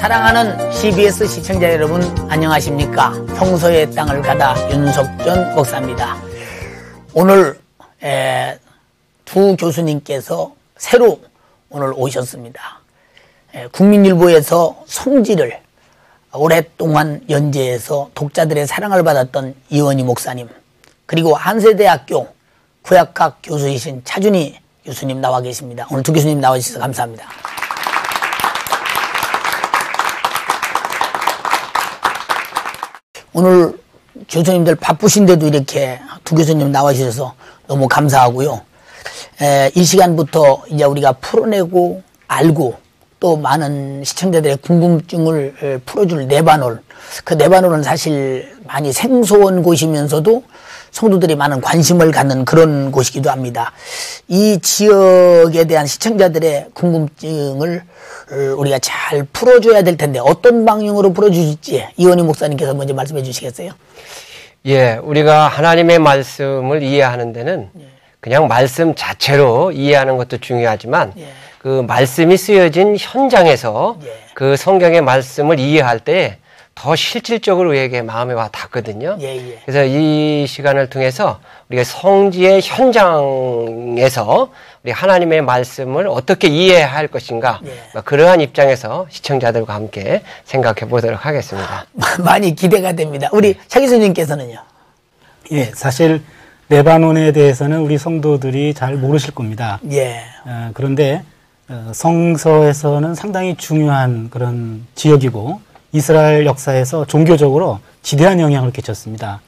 사랑하는 CBS 시청자 여러분 안녕하십니까? 성서의 땅을 가다 윤석전 목사입니다. 오늘 두 교수님께서 새로 오늘 오셨습니다. 국민일보에서 성지를 오랫동안 연재해서 독자들의 사랑을 받았던 이원희 목사님, 그리고 한세대학교 구약학 교수이신 차준희 교수님 나와 계십니다. 오늘 두 교수님 나와 주셔서 감사합니다. 오늘 교수님들 바쁘신데도 이렇게 두 교수님 나와 주셔서 너무 감사하고요. 이 시간부터 이제 우리가 풀어내고 알고 또 많은 시청자들의 궁금증을 풀어줄 네바놀. 그 네바놀은 사실 많이 생소한 곳이면서도 성도들이 많은 관심을 갖는 그런 곳이기도 합니다. 이 지역에 대한 시청자들의 궁금증을 우리가 잘 풀어줘야 될 텐데 어떤 방향으로 풀어주실지 이원희 목사님께서 먼저 말씀해 주시겠어요? 예, 우리가 하나님의 말씀을 이해하는 데는 그냥 말씀 자체로 이해하는 것도 중요하지만 그 말씀이 쓰여진 현장에서 그 성경의 말씀을 이해할 때 더 실질적으로 우리에게 마음에 와 닿거든요. 그래서 이 시간을 통해서 우리가 성지의 현장에서 우리 하나님의 말씀을 어떻게 이해할 것인가, 그러한 입장에서 시청자들과 함께 생각해 보도록 하겠습니다. 많이 기대가 됩니다. 우리 차 교수님께서는요? 예, 사실 레바논에 대해서는 우리 성도들이 잘 모르실 겁니다. 그런데 성서에서는 상당히 중요한 그런 지역이고 이스라엘 역사에서 종교적으로 지대한 영향을 끼쳤습니다.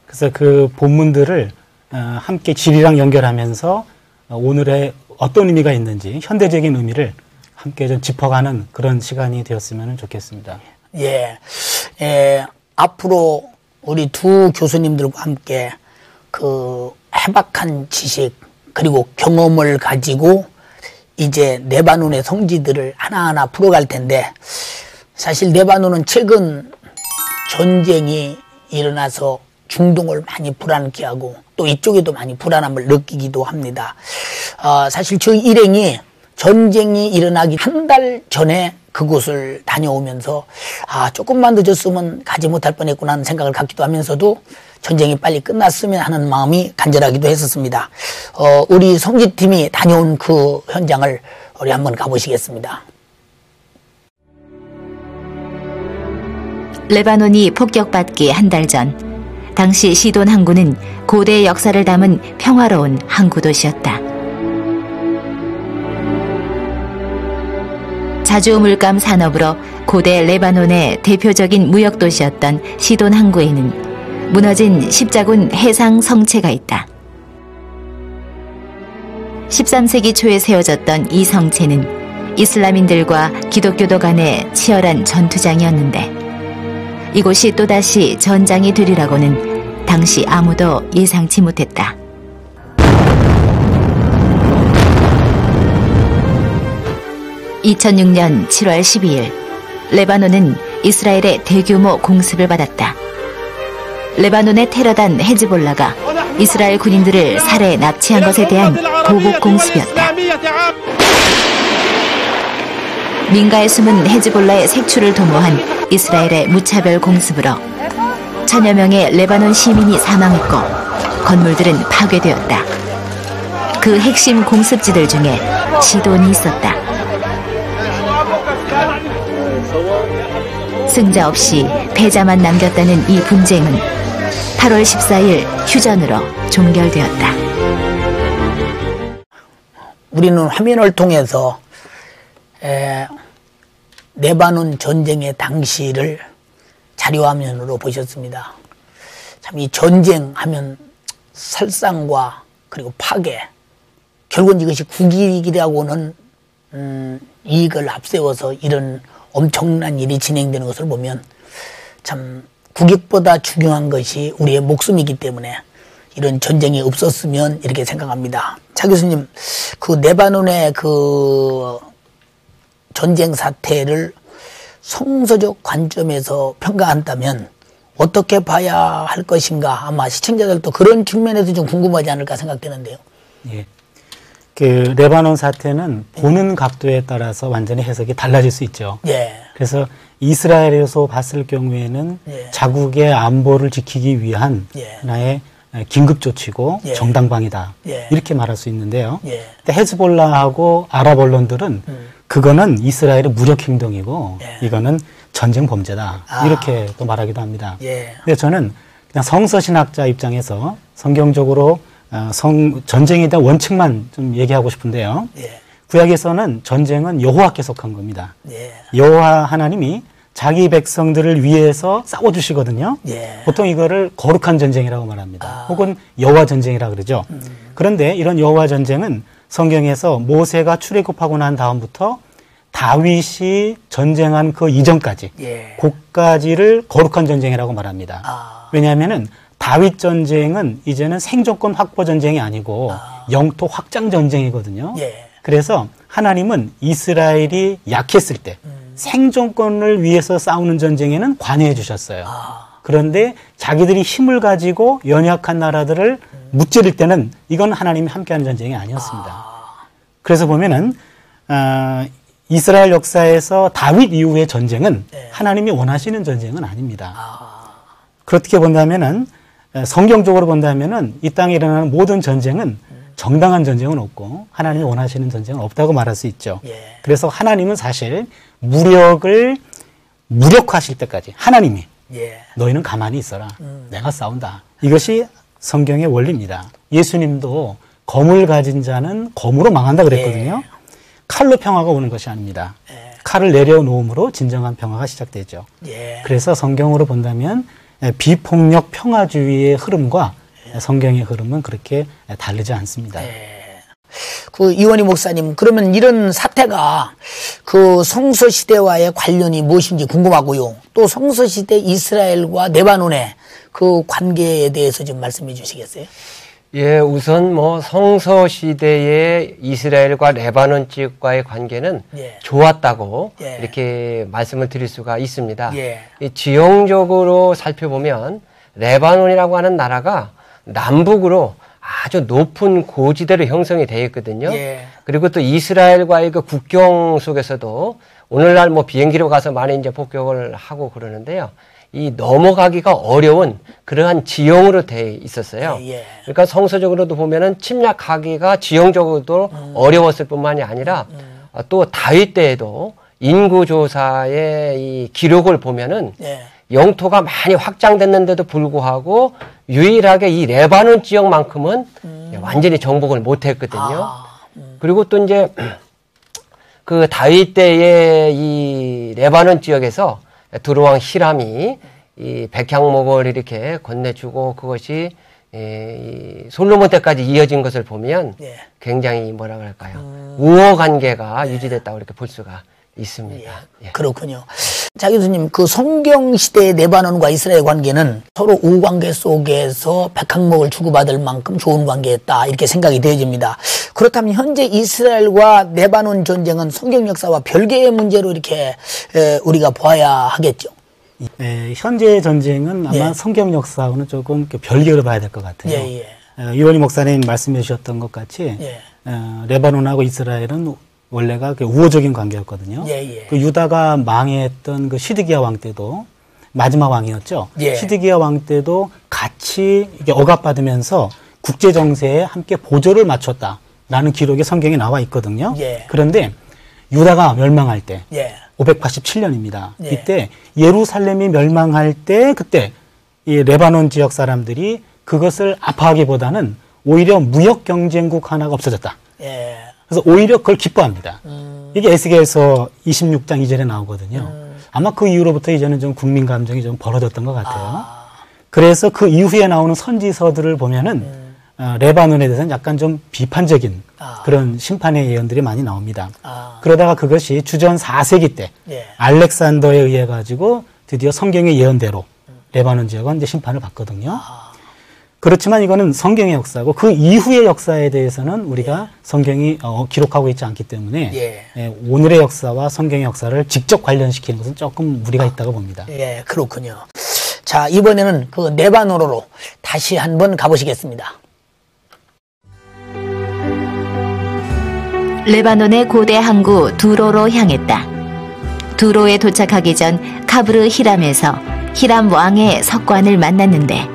그래서 그 본문들을 함께 지리랑 연결하면서 오늘의 어떤 의미가 있는지 현대적인 의미를 함께 좀 짚어가는 그런 시간이 되었으면 좋겠습니다. 앞으로 우리 두 교수님들과 함께 그 해박한 지식 그리고 경험을 가지고 이제 레바논의 성지들을 하나하나 풀어갈 텐데, 사실 레바논은 최근 전쟁이 일어나서 중동을 많이 불안케 하고 또 이쪽에도 많이 불안함을 느끼기도 합니다. 사실 저희 일행이 전쟁이 일어나기 한 달 전에 그곳을 다녀오면서 조금만 늦었으면 가지 못할 뻔했구나 하는 생각을 갖기도 하면서도 전쟁이 빨리 끝났으면 하는 마음이 간절하기도 했었습니다. 우리 성지팀이 다녀온 그 현장을 우리 한번 가보시겠습니다. 레바논이 폭격받기 한 달 전, 당시 시돈 항구는 고대의 역사를 담은 평화로운 항구 도시였다. 자주 물감 산업으로 고대 레바논의 대표적인 무역 도시였던 시돈 항구에는 무너진 십자군 해상 성체가 있다. 13세기 초에 세워졌던 이 성체는 이슬람인들과 기독교도 간의 치열한 전투장이었는데, 이곳이 또다시 전장이 되리라고는 당시 아무도 예상치 못했다. (2006년 7월 12일) 레바논은 이스라엘의 대규모 공습을 받았다. 레바논의 테러단 헤즈볼라가 이스라엘 군인들을 살해 납치한 것에 대한 보복 공습이었다. 민가에 숨은 헤즈볼라의 색출을 도모한 이스라엘의 무차별 공습으로 천여 명의 레바논 시민이 사망했고 건물들은 파괴되었다. 그 핵심 공습지들 중에 시돈이 있었다. 승자 없이 패자만 남겼다는 이 분쟁은 8월 14일 휴전으로 종결되었다. 우리는 화면을 통해서 레바논 전쟁의 당시를 자료화면으로 보셨습니다. 참 이 전쟁하면 살상과 그리고 파괴, 결국은 이것이 국익이라고는 이익을 앞세워서 이런 엄청난 일이 진행되는 것을 보면 참 국익보다 중요한 것이 우리의 목숨이기 때문에 이런 전쟁이 없었으면 이렇게 생각합니다. 차 교수님, 그 레바논의 그 전쟁 사태를 성서적 관점에서 평가한다면 어떻게 봐야 할 것인가, 아마 시청자들도 그런 측면에서 좀 궁금하지 않을까 생각되는데요. 예. 그 레바논 사태는 보는 각도에 따라서 완전히 해석이 달라질 수 있죠. 예. 그래서 이스라엘에서 봤을 경우에는 예. 자국의 안보를 지키기 위한 예. 하나의 긴급 조치고 예. 정당방위다. 예. 이렇게 말할 수 있는데요. 예. 근데 헤즈볼라하고 아랍 언론들은 그거는 이스라엘의 무력 행동이고 예. 이거는 전쟁 범죄다. 이렇게 또 말하기도 합니다. 예. 근데 저는 그냥 성서신학자 입장에서 성경적으로 전쟁에 대한 원칙만 좀 얘기하고 싶은데요. 예. 구약에서는 전쟁은 여호와께서 속한 겁니다. 예. 여호와 하나님이 자기 백성들을 위해서 싸워주시거든요. 예. 보통 이거를 거룩한 전쟁이라고 말합니다. 혹은 여호와 전쟁이라고 그러죠. 그런데 이런 여호와 전쟁은 성경에서 모세가 출애굽하고 난 다음부터 다윗이 전쟁한 그 이전까지 예. 그까지를 거룩한 전쟁이라고 말합니다. 왜냐하면은 다윗 전쟁은 이제는 생존권 확보 전쟁이 아니고 영토 확장 전쟁이거든요. 예. 그래서 하나님은 이스라엘이 약했을 때 생존권을 위해서 싸우는 전쟁에는 관여해 주셨어요. 그런데 자기들이 힘을 가지고 연약한 나라들을 무찌를 때는 이건 하나님이 함께하는 전쟁이 아니었습니다. 그래서 보면은 이스라엘 역사에서 다윗 이후의 전쟁은 하나님이 원하시는 전쟁은 아닙니다. 그렇게 본다면은 성경적으로 본다면은 이 땅에 일어나는 모든 전쟁은 정당한 전쟁은 없고 하나님이 원하시는 전쟁은 없다고 말할 수 있죠. 예. 그래서 하나님은 사실 무력을 무력화하실 때까지 하나님이 예. 너희는 가만히 있어라. 내가 싸운다. 이것이 성경의 원리입니다. 예수님도 검을 가진 자는 검으로 망한다 그랬거든요. 예. 칼로 평화가 오는 것이 아닙니다. 예. 칼을 내려놓음으로 진정한 평화가 시작되죠. 예. 그래서 성경으로 본다면 비폭력 평화주의의 흐름과 성경의 흐름은 그렇게 다르지 않습니다. 그 이원희 목사님, 그러면 이런 사태가 그 성서시대와의 관련이 무엇인지 궁금하고요. 또 성서시대 이스라엘과 레바논의 그 관계에 대해서 좀 말씀해 주시겠어요? 예, 우선 뭐 성서시대의 이스라엘과 레바논 지역과의 관계는 예. 좋았다고 예. 이렇게 말씀을 드릴 수가 있습니다. 예. 이 지형적으로 살펴보면 레바논이라고 하는 나라가 남북으로 아주 높은 고지대로 형성이 되어 있거든요. 예. 그리고 또 이스라엘과의 그 국경 속에서도 오늘날 뭐 비행기로 가서 많이 이제 폭격을 하고 그러는데요. 이 넘어가기가 어려운 그러한 지형으로 되어 있었어요. 예. 그러니까 성서적으로도 보면은 침략하기가 지형적으로도 어려웠을 뿐만이 아니라 또 다윗 때에도 인구조사의 이 기록을 보면은 예. 영토가 많이 확장됐는데도 불구하고 유일하게 이 레바논 지역만큼은 완전히 정복을 못했거든요. 그리고 또 이제 그 다윗 때의 이 레바논 지역에서 두로왕 히람이 이 백향목을 이렇게 건네주고 그것이 이 솔로몬 때까지 이어진 것을 보면 예. 굉장히 뭐라 그럴까요? 우호 관계가 유지됐다고 이렇게 볼 수가 있습니다. 예. 그렇군요. 자, 교수님, 그 성경 시대의 레바논과 이스라엘 관계는 서로 우관계 속에서 백항목을 주고받을 만큼 좋은 관계였다, 이렇게 생각이 되어집니다. 그렇다면 현재 이스라엘과 레바논 전쟁은 성경 역사와 별개의 문제로 이렇게 우리가 봐야 하겠죠. 현재의 전쟁은 아마 예. 성경 역사하고는 조금 별개로 봐야 될 것 같아요. 예, 예. 이원희 목사님 말씀해 주셨던 것 같이 예. 레바논하고 이스라엘은 원래가 우호적인 관계였거든요. 예, 예. 그 유다가 망했던 그 시드기야 왕 때도 마지막 왕이었죠. 예. 시드기야 왕 때도 같이 이게 억압받으면서 국제 정세에 함께 보조를 맞췄다라는 기록이 성경에 나와 있거든요. 예. 그런데 유다가 멸망할 때 예. 587년입니다. 예. 이때 예루살렘이 멸망할 때 그때 이 레바논 지역 사람들이 그것을 아파하기보다는 오히려 무역 경쟁국 하나가 없어졌다. 예. 그래서 오히려 그걸 기뻐합니다. 이게 에스겔서 26장 2절에 나오거든요. 아마 그 이후로부터 이제는 좀 국민 감정이 좀 벌어졌던 것 같아요. 그래서 그 이후에 나오는 선지서들을 보면은 레바논에 대해서는 약간 좀 비판적인 그런 심판의 예언들이 많이 나옵니다. 그러다가 그것이 주전 4세기 때 예. 알렉산더에 의해 가지고 드디어 성경의 예언대로 레바논 지역은 이제 심판을 받거든요. 그렇지만 이거는 성경의 역사고 그 이후의 역사에 대해서는 우리가 성경이 기록하고 있지 않기 때문에 오늘의 역사와 성경의 역사를 직접 관련시키는 것은 조금 무리가 있다고 봅니다. 예, 그렇군요. 자, 이번에는 그 레바논으로 다시 한번 가보시겠습니다. 레바논의 고대 항구 두로로 향했다. 두로에 도착하기 전 카브르 히람에서 히람 왕의 석관을 만났는데,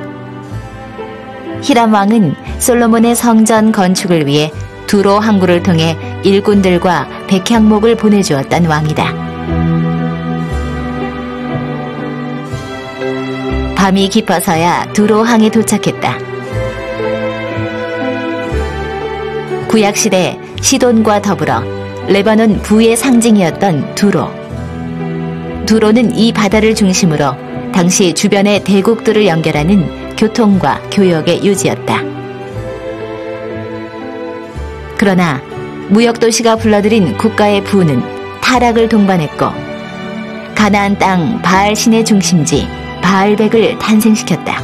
히람 왕은 솔로몬의 성전 건축을 위해 두로 항구를 통해 일꾼들과 백향목을 보내주었던 왕이다. 밤이 깊어서야 두로항에 도착했다. 구약시대 시돈과 더불어 레바논 부의 상징이었던 두로. 두로는 이 바다를 중심으로 당시 주변의 대국들을 연결하는 교통과 교역의 요지였다. 그러나 무역도시가 불러들인 국가의 부는 타락을 동반했고, 가나안 땅 바알 신의 중심지 바알백을 탄생시켰다.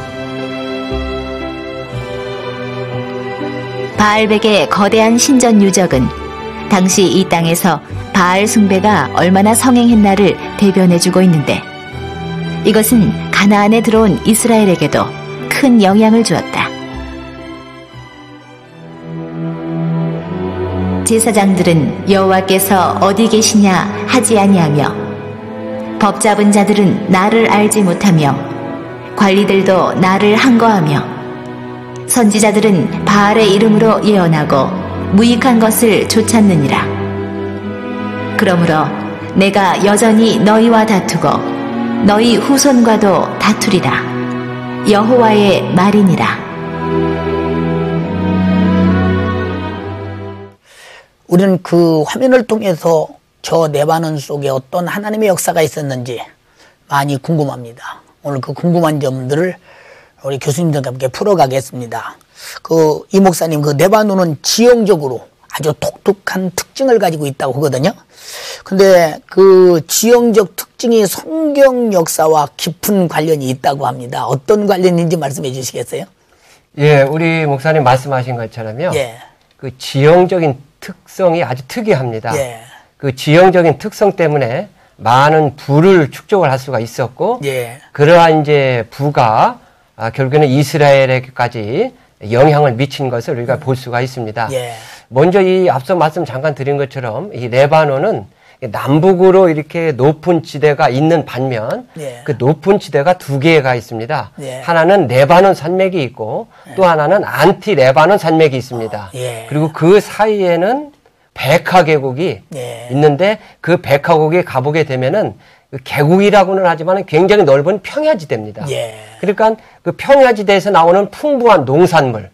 바알백의 거대한 신전 유적은 당시 이 땅에서 바알 숭배가 얼마나 성행했나를 대변해주고 있는데, 이것은 가나안에 들어온 이스라엘에게도 큰 영향을 주었다. 제사장들은 여호와께서 어디 계시냐 하지 아니하며, 법 잡은 자들은 나를 알지 못하며, 관리들도 나를 항거하며, 선지자들은 바알의 이름으로 예언하고 무익한 것을 좇았느니라. 그러므로 내가 여전히 너희와 다투고 너희 후손과도 다투리라. 여호와의 말이니라. 우리는 그 화면을 통해서 저 레바논 속에 어떤 하나님의 역사가 있었는지 많이 궁금합니다. 오늘 그 궁금한 점들을 우리 교수님들과 함께 풀어가겠습니다. 이 목사님, 그 레바논은 지형적으로 아주 독특한 특징을 가지고 있다고 하거든요. 근데 그 지형적 특징이 성경 역사와 깊은 관련이 있다고 합니다. 어떤 관련인지 말씀해 주시겠어요? 예, 우리 목사님 말씀하신 것처럼요. 예. 그 지형적인 특성이 아주 특이합니다. 예. 그 지형적인 특성 때문에 많은 부를 축적을 할 수가 있었고, 예. 그러한 이제 부가 결국에는 이스라엘에게까지 영향을 미친 것을 우리가 볼 수가 있습니다. 예. 먼저 이 앞서 말씀 잠깐 드린 것처럼 이 레바논은 남북으로 이렇게 높은 지대가 있는 반면, 예. 그 높은 지대가 두 개가 있습니다. 예. 하나는 레바논 산맥이 있고, 또 하나는 안티 레바논 산맥이 있습니다. 예. 그리고 그 사이에는 백하 계곡이 예. 있는데, 그 백하 계곡에 가보게 되면은 그 계곡이라고는 하지만 굉장히 넓은 평야지대입니다. 예. 그러니까 그 평야지대에서 나오는 풍부한 농산물,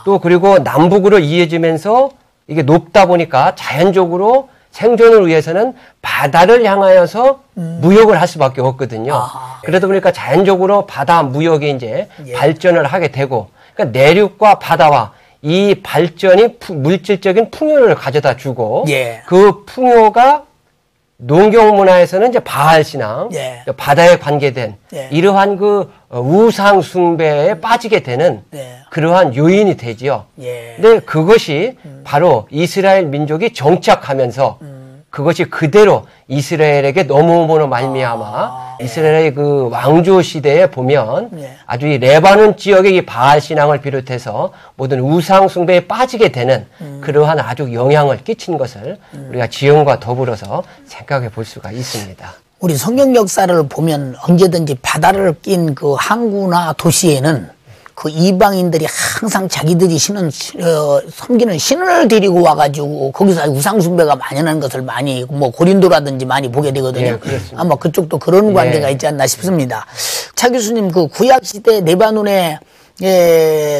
또 그리고 남북으로 이어지면서 이게 높다 보니까 자연적으로 생존을 위해서는 바다를 향하여서 무역을 할 수밖에 없거든요. 그러다 보니까 자연적으로 바다 무역이 이제 예. 발전을 발전을 하게 되고, 그러니까 내륙과 바다와 이 발전이 물질적인 풍요를 가져다 주고, 예. 그 풍요가 농경 문화에서는 이제 바알 신앙, 예. 바다에 관계된 예. 이러한 그 우상 숭배에 빠지게 되는 예. 그러한 요인이 되지요. 예. 근데 그것이 바로 이스라엘 민족이 정착하면서 그것이 그대로 이스라엘에게 넘어옴으로 말미암아 이스라엘의 그 왕조 시대에 보면 예. 아주 이 레바논 지역의 이 바알 신앙을 비롯해서 모든 우상 숭배에 빠지게 되는 그러한 아주 영향을 끼친 것을 우리가 지형과 더불어서 생각해 볼 수가 있습니다. 우리 성경 역사를 보면 언제든지 바다를 낀 그 항구나 도시에는 그 이방인들이 항상 자기들이 섬기는 신을 데리고 와가지고 거기서 우상숭배가 만연한 것을 많이 뭐 고린도라든지 많이 보게 되거든요. 예, 그렇습니다. 아마 그쪽도 그런 관계가 있지 않나 싶습니다. 차 교수님, 그 구약시대 레바논에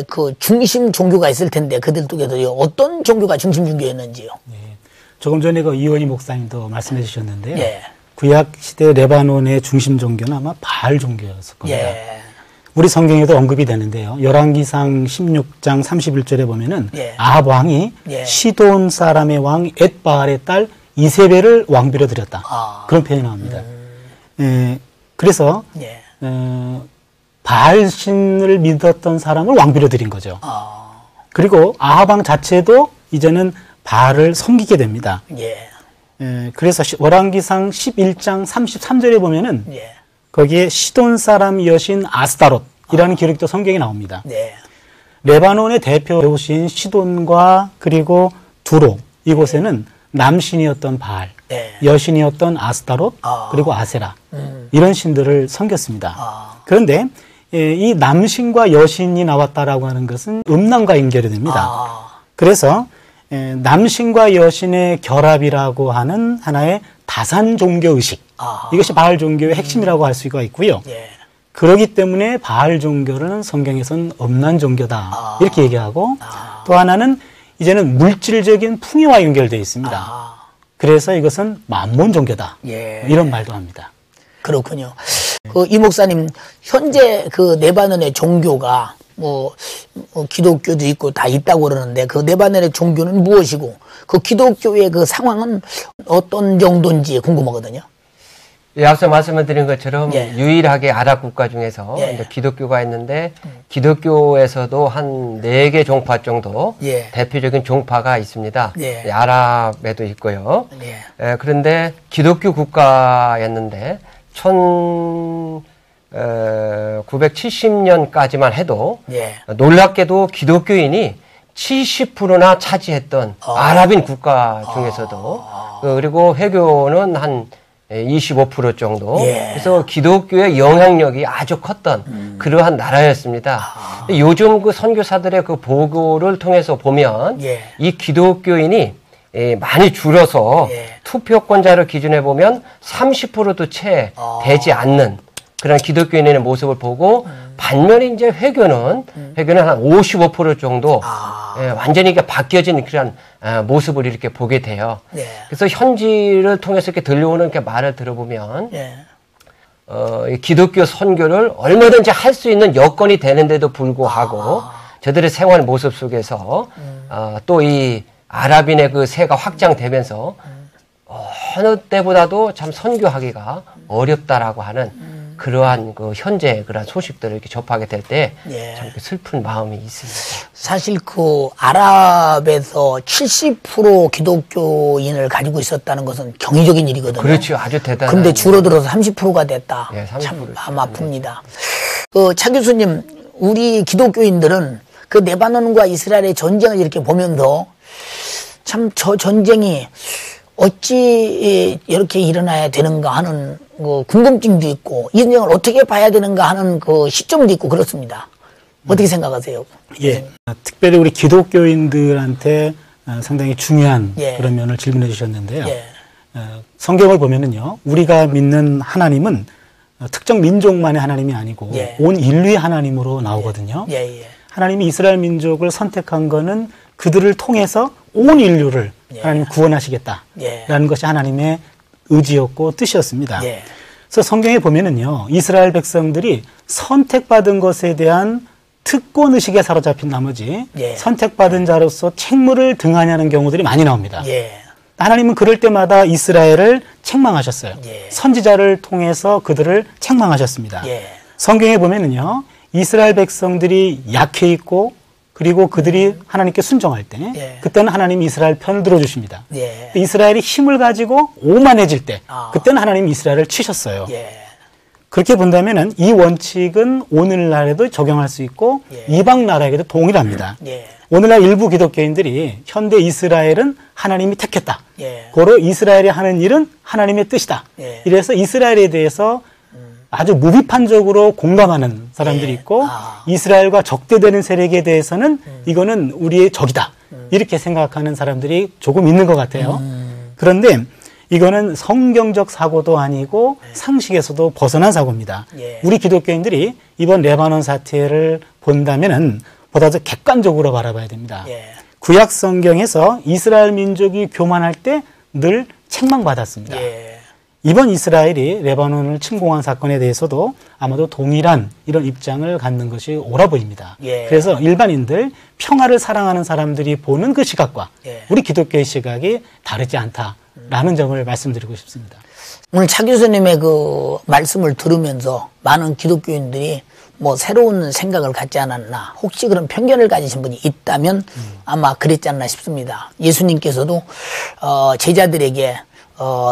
그 중심 종교가 있을 텐데 그들 쪽에서 어떤 종교가 중심 종교였는지요? 네. 조금 전에 그 이원희 목사님도 말씀해 주셨는데요. 예. 구약 시대 레바논의 중심 종교는 아마 바알 종교였을 겁니다. 예. 우리 성경에도 언급이 되는데요. 열왕기상 16장 31절에 보면은 예. 아합 왕이 예. 시돈 사람의 왕 엣바알의 딸 이세벨을 왕비로 드렸다. 그런 표현이 나옵니다. 그래서 예. 바알 신을 믿었던 사람을 왕비로 드린 거죠. 그리고 아합 왕 자체도 이제는 바알을 섬기게 됩니다. 예. 그래서 열왕기상 11장 33절에 보면은 예. 거기에 시돈 사람 여신 아스타롯이라는 기록도 성경에 나옵니다. 네. 레바논의 대표 도시인 시돈과 그리고 두로 이곳에는 남신이었던 바알, 여신이었던 아스타롯, 그리고 아세라 이런 신들을 섬겼습니다. 그런데 이 남신과 여신이 나왔다라고 하는 것은 음란과 연결이 됩니다. 그래서 남신과 여신의 결합이라고 하는 하나의 다산 종교 의식, 이것이 바알 종교의 핵심이라고 할 수가 있고요. 그렇기 때문에 바알 종교는 성경에서는 음란 종교다 이렇게 얘기하고, 또 하나는 이제는 물질적인 풍요와 연결되어 있습니다. 그래서 이것은 만몬 종교다 이런 말도 합니다. 그렇군요. 그 이 목사님, 현재 그 레바논의 종교가 기독교도 있고 다 있다고 그러는데, 그 레바논의 종교는 무엇이고 그 기독교의 그 상황은 어떤 정도인지 궁금하거든요. 예, 앞서 말씀을 드린 것처럼 유일하게 아랍 국가 중에서 이제 기독교가 있는데, 기독교에서도 한 4개 종파 정도 대표적인 종파가 있습니다. 아랍에도 있고요. 그런데 기독교 국가였는데 1970년까지만 해도 놀랍게도 기독교인이 70%나 차지했던 아랍인 국가 중에서도 그리고 회교는 한 25% 정도. 그래서 기독교의 영향력이 아주 컸던 그러한 나라였습니다. 요즘 그 선교사들의 그 보고를 통해서 보면 이 기독교인이 많이 줄어서 투표권자를 기준해 보면 30%도 채 되지 않는 그런 기독교인의 모습을 보고, 반면에 이제 회교는 한 55% 정도 완전히 이게 바뀌어진 그런 모습을 이렇게 보게 돼요. 그래서 현지를 통해서 이렇게 들려오는 이렇게 말을 들어보면 이 기독교 선교를 얼마든지 할 수 있는 여건이 되는데도 불구하고 저들의 생활 모습 속에서 또 이 아랍인의 그 세가 확장되면서 어느 때보다도 참 선교하기가 어렵다라고 하는 그러한 그 현재 그런 소식들을 이렇게 접하게 될 때 참 슬픈 마음이 있습니다. 사실 그 아랍에서 70% 기독교인을 가지고 있었다는 것은 경이적인 일이거든요. 그렇죠. 아주 대단한. 근데 줄어들어서 30%가 됐다. 30%. 참 마음 아픕니다. 차 교수님, 우리 기독교인들은 그 레바논과 이스라엘의 전쟁을 이렇게 보면서 참 저 전쟁이 어찌 이렇게 일어나야 되는가 하는 그 궁금증도 있고, 이 전쟁을 어떻게 봐야 되는가 하는 그 시점도 있고 그렇습니다. 어떻게 생각하세요? 특별히 우리 기독교인들한테 상당히 중요한 그런 면을 질문해 주셨는데요. 성경을 보면은요, 우리가 믿는 하나님은 특정 민족만의 하나님이 아니고 온 인류의 하나님으로 나오거든요. 하나님이 이스라엘 민족을 선택한 거는 그들을 통해서 온 인류를 하나님 구원하시겠다라는 것이 하나님의 의지였고 뜻이었습니다. 그래서 성경에 보면은요, 이스라엘 백성들이 선택받은 것에 대한 특권 의식에 사로잡힌 나머지 선택받은 자로서 책무를 등한하는 경우들이 많이 나옵니다. 하나님은 그럴 때마다 이스라엘을 책망하셨어요. 선지자를 통해서 그들을 책망하셨습니다. 성경에 보면은요, 이스라엘 백성들이 약해 있고 그리고 그들이 하나님께 순종할 때 그때는 하나님이 이스라엘 편을 들어주십니다. 이스라엘이 힘을 가지고 오만해질 때 그때는 하나님이 이스라엘을 치셨어요. 그렇게 본다면은 이 원칙은 오늘날에도 적용할 수 있고 이방 나라에게도 동일합니다. 오늘날 일부 기독교인들이 현대 이스라엘은 하나님이 택했다. 고로 이스라엘이 하는 일은 하나님의 뜻이다. 이래서 이스라엘에 대해서 아주 무비판적으로 공감하는 사람들이 있고, 이스라엘과 적대되는 세력에 대해서는 이거는 우리의 적이다. 이렇게 생각하는 사람들이 조금 있는 것 같아요. 그런데 이거는 성경적 사고도 아니고 상식에서도 벗어난 사고입니다. 우리 기독교인들이 이번 레바논 사태를 본다면은 보다 더 객관적으로 바라봐야 됩니다. 구약 성경에서 이스라엘 민족이 교만할 때 늘 책망받았습니다. 이번 이스라엘이 레바논을 침공한 사건에 대해서도 아마도 동일한 이런 입장을 갖는 것이 옳아 보입니다. 그래서 일반인들, 평화를 사랑하는 사람들이 보는 그 시각과 우리 기독교의 시각이 다르지 않다라는 점을 말씀드리고 싶습니다. 오늘 차 교수님의 그 말씀을 들으면서 많은 기독교인들이 뭐 새로운 생각을 갖지 않았나, 혹시 그런 편견을 가지신 분이 있다면 아마 그랬지 않나 싶습니다. 예수님께서도 제자들에게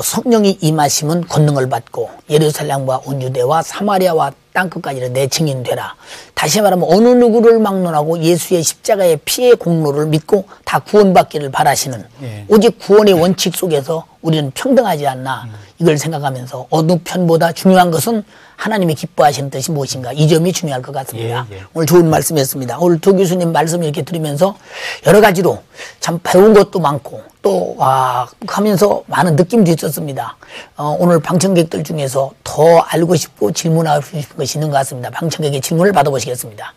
성령이 임하시면 권능을 받고 예루살렘과 온 유대와 사마리아와 땅끝까지 내 증인 되라. 다시 말하면 어느 누구를 막론하고 예수의 십자가의 피의 공로를 믿고 다 구원받기를 바라시는 오직 구원의 원칙 속에서 우리는 평등하지 않나 이걸 생각하면서 어느 편보다 중요한 것은 하나님이 기뻐하시는 뜻이 무엇인가 이 점이 중요할 것 같습니다. 오늘 좋은 말씀이었습니다. 오늘 도 교수님 말씀 이렇게 들으면서 여러 가지로 참 배운 것도 많고 또 하면서 많은 느낌도 있었습니다. 오늘 방청객들 중에서 더 알고 싶고 질문하고 싶은 것이 있는 것 같습니다. 방청객의 질문을 받아보시겠습니다.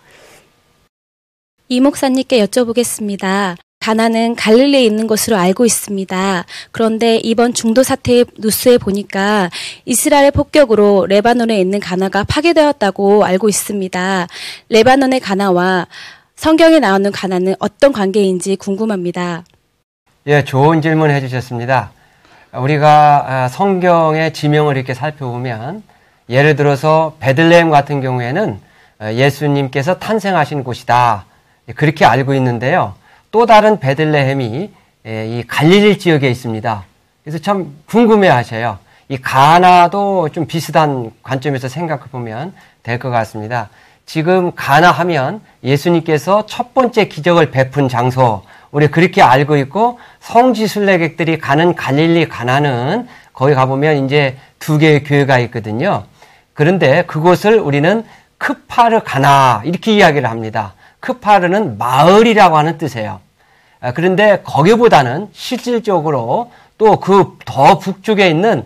이 목사님께 여쭤보겠습니다. 가나는 갈릴리에 있는 것으로 알고 있습니다. 그런데 이번 중도 사태의 뉴스에 보니까 이스라엘 폭격으로 레바논에 있는 가나가 파괴되었다고 알고 있습니다. 레바논의 가나와 성경에 나오는 가나는 어떤 관계인지 궁금합니다. 예, 좋은 질문 해주셨습니다. 우리가 성경의 지명을 이렇게 살펴보면 예를 들어서 베들레헴 같은 경우에는 예수님께서 탄생하신 곳이다. 그렇게 알고 있는데요. 또 다른 베들레헴이 이 갈릴리 지역에 있습니다. 그래서 참 궁금해 하셔요. 이 가나도 좀 비슷한 관점에서 생각해 보면 될 것 같습니다. 지금 가나 하면 예수님께서 첫 번째 기적을 베푼 장소, 우리 그렇게 알고 있고 성지 순례객들이 가는 갈릴리 가나는 거기 가보면 이제 2개의 교회가 있거든요. 그런데 그곳을 우리는 크파르 가나 이렇게 이야기를 합니다. 크파르는 마을이라고 하는 뜻이에요. 그런데 거기보다는 실질적으로 또 그 더 북쪽에 있는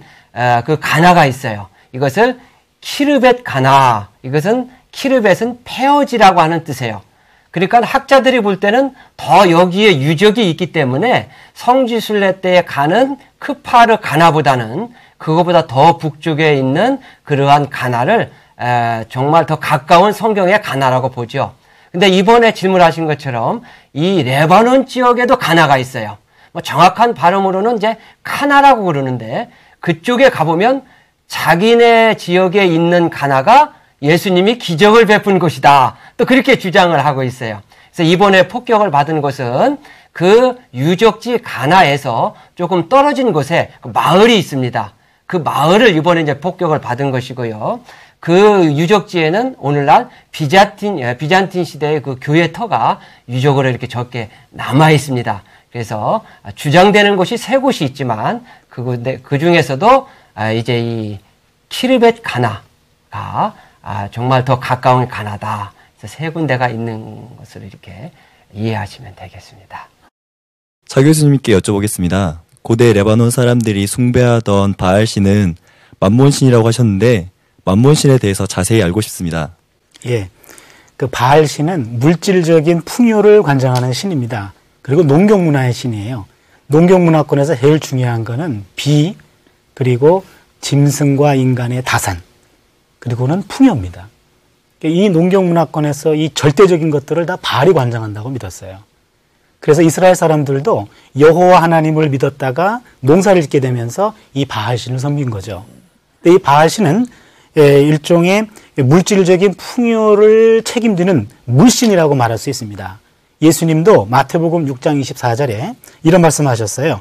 그 가나가 있어요. 이것을 키르벳 가나, 이것은 키르벳은 폐허지라고 하는 뜻이에요. 그러니까 학자들이 볼 때는 더 여기에 유적이 있기 때문에 성지 순례 때에 가는 크파르 가나보다는 그거보다 더 북쪽에 있는 그러한 가나를 정말 더 가까운 성경의 가나라고 보죠. 근데 이번에 질문하신 것처럼 이 레바논 지역에도 가나가 있어요. 뭐 정확한 발음으로는 이제 카나라고 그러는데 그쪽에 가보면 자기네 지역에 있는 가나가 예수님이 기적을 베푼 곳이다. 또 그렇게 주장을 하고 있어요. 그래서 이번에 폭격을 받은 곳은 그 유적지 가나에서 조금 떨어진 곳에 마을이 있습니다. 그 마을을 이번에 이제 폭격을 받은 것이고요. 그 유적지에는 오늘날 비잔틴 시대의 그 교회터가 유적으로 이렇게 적게 남아 있습니다. 그래서 주장되는 곳이 3곳이 있지만 그 중에서도 이제 이 키르벳 가나가 정말 더 가까운 가나다. 그래서 3군데가 있는 것으로 이렇게 이해하시면 되겠습니다. 차 교수님께 여쭤보겠습니다. 고대 레바논 사람들이 숭배하던 바알신은 만몬신이라고 하셨는데 만몬신에 대해서 자세히 알고 싶습니다. 예, 그 바알신은 물질적인 풍요를 관장하는 신입니다. 그리고 농경문화의 신이에요. 농경문화권에서 제일 중요한 거는 비, 그리고 짐승과 인간의 다산, 그리고는 풍요입니다. 이 농경문화권에서 이 절대적인 것들을 다 바알이 관장한다고 믿었어요. 그래서 이스라엘 사람들도 여호와 하나님을 믿었다가 농사를 짓게 되면서 이 바알신을 섬긴 거죠. 근데 이 바알신은 일종의 물질적인 풍요를 책임지는 물신이라고 말할 수 있습니다. 예수님도 마태복음 6장 24절에 이런 말씀하셨어요.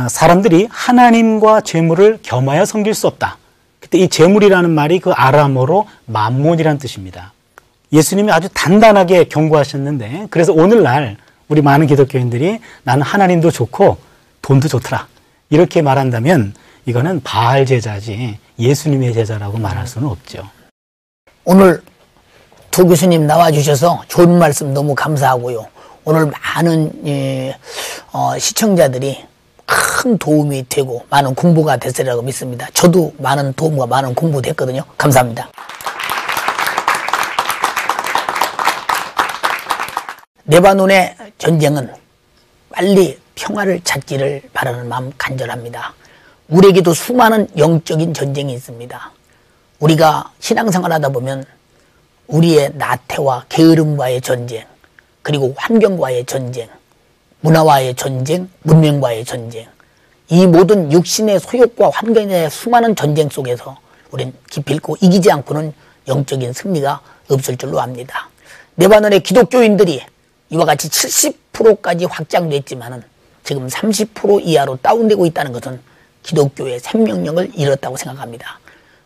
사람들이 하나님과 재물을 겸하여 섬길 수 없다. 그때 이 재물이라는 말이 그 아람어로 만몬이라는 뜻입니다. 예수님이 아주 단단하게 경고하셨는데 그래서 오늘날 우리 많은 기독교인들이 나는 하나님도 좋고 돈도 좋더라 이렇게 말한다면 이거는 바알 제자지 예수님의 제자라고 말할 수는 없죠. 오늘 도 교수님 나와주셔서 좋은 말씀 너무 감사하고요. 오늘 많은 시청자들이 큰 도움이 되고 많은 공부가 됐으리라고 믿습니다. 저도 많은 도움과 많은 공부 됐거든요. 감사합니다. 레바논의 전쟁은 빨리 평화를 찾기를 바라는 마음 간절합니다. 우리에게도 수많은 영적인 전쟁이 있습니다. 우리가 신앙생활 하다 보면 우리의 나태와 게으름과의 전쟁, 그리고 환경과의 전쟁, 문화와의 전쟁, 문명과의 전쟁, 이 모든 육신의 소욕과 환경의 수많은 전쟁 속에서 우리는 기필코 이기지 않고는 영적인 승리가 없을 줄로 압니다. 레바논의 기독교인들이 이와 같이 70%까지 확장됐지만은 지금 30% 이하로 다운되고 있다는 것은 기독교의 생명력을 잃었다고 생각합니다.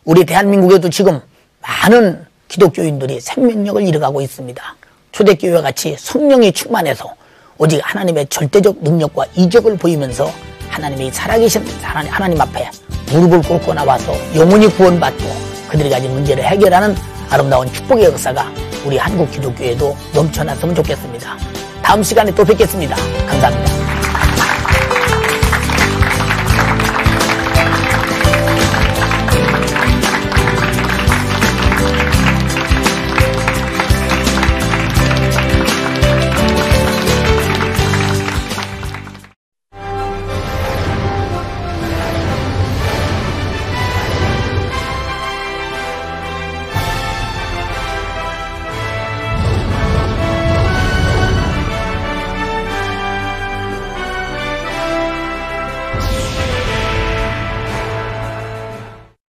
우리 대한민국에도 지금 많은 기독교인들이 생명력을 잃어가고 있습니다. 초대교회와 같이 성령이 충만해서 오직 하나님의 절대적 능력과 이적을 보이면서 하나님이 살아계신 하나님 앞에 무릎을 꿇고 나와서 영혼이 구원받고 그들이 가진 문제를 해결하는 아름다운 축복의 역사가 우리 한국 기독교에도 넘쳐났으면 좋겠습니다. 다음 시간에 또 뵙겠습니다. 감사합니다.